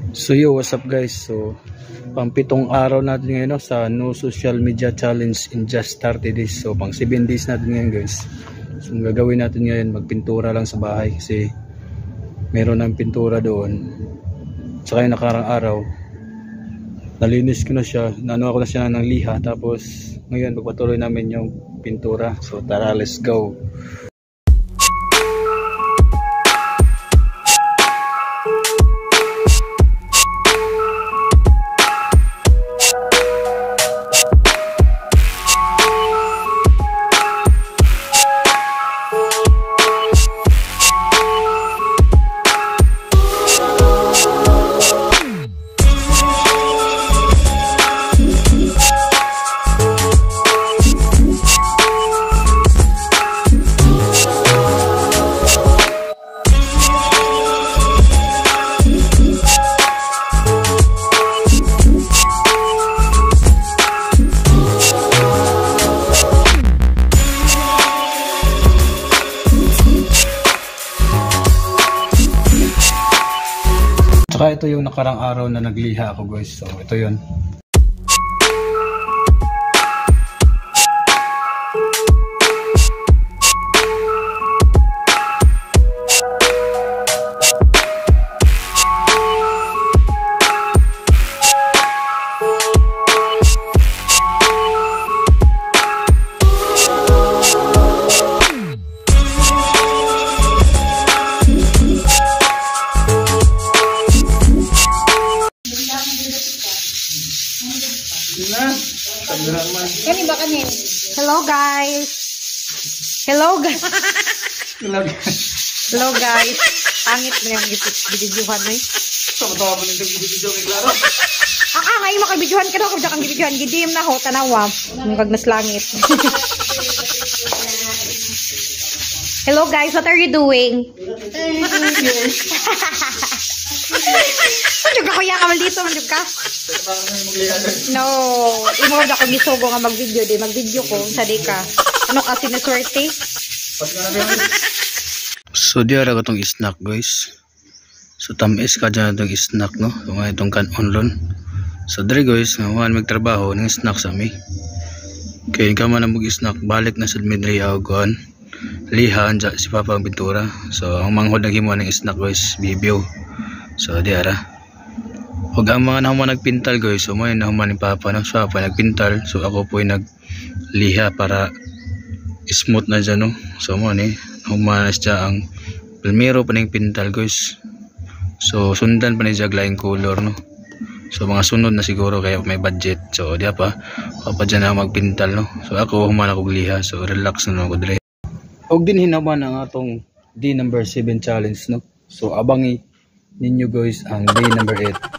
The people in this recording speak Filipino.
So yo, what's up guys? So pang 7 araw natin ngayon no, sa No Social Media Challenge in just 30 days. So pang 7 days natin ngayon guys. So ang gagawin natin ngayon, magpintura lang sa bahay kasi meron ng pintura doon. Saka yung nakarang araw nalinis ko na siya, naano ako na siya ng liha, tapos ngayon pagpatuloy namin yung pintura. So tara, let's go. Saka ito yung nakarang araw na nagliha ako guys. So ito yun. Kani ba kanin? Hello guys. Hello guys. Hello guys. Pangit na yung gibidyuhan na eh. Sama-sama mo nito gibidyuhan kay Claro. Ngayon makabidyuhan ka daw kung kang gibidyuhan. Gidim na ho, tanawa. Mungkag nas langit. Hello guys, what are you doing? Manjug ka kuya ka dito, manjug ka? No, imo na ko gisugo nga mag-video di, mag-video ko sa di ka. Ano kasi na swerte? So diara ko tong snack guys. So tamis ka dyan itong snack no. So nga itong kan-onlon. So dre guys, nga magtrabaho ng snack sa mi. Kaya ka man ang mag-snack, balik na sa midray aguan. Lihan dyan si Papa ang pintura. So ang manghod naghimo ng snack guys, bibyo. So diara. Huwag ang mga nahuman nagpintal guys. So may nahuman ni Papa no. So Papa nagpintal. So ako po yung nagliha para smooth na dyan no. So mo ni nahuman na siya ang primero pa ng pintal guys. So sundan pa niya laing color no. So mga sunod na siguro kaya may budget. So diya pa Papa dyan na magpintal no. So ako human ako gliha. So relax na ako dre. Og din hinaman ang atong day number 7 challenge no. So abangi ninyo guys ang day number 8.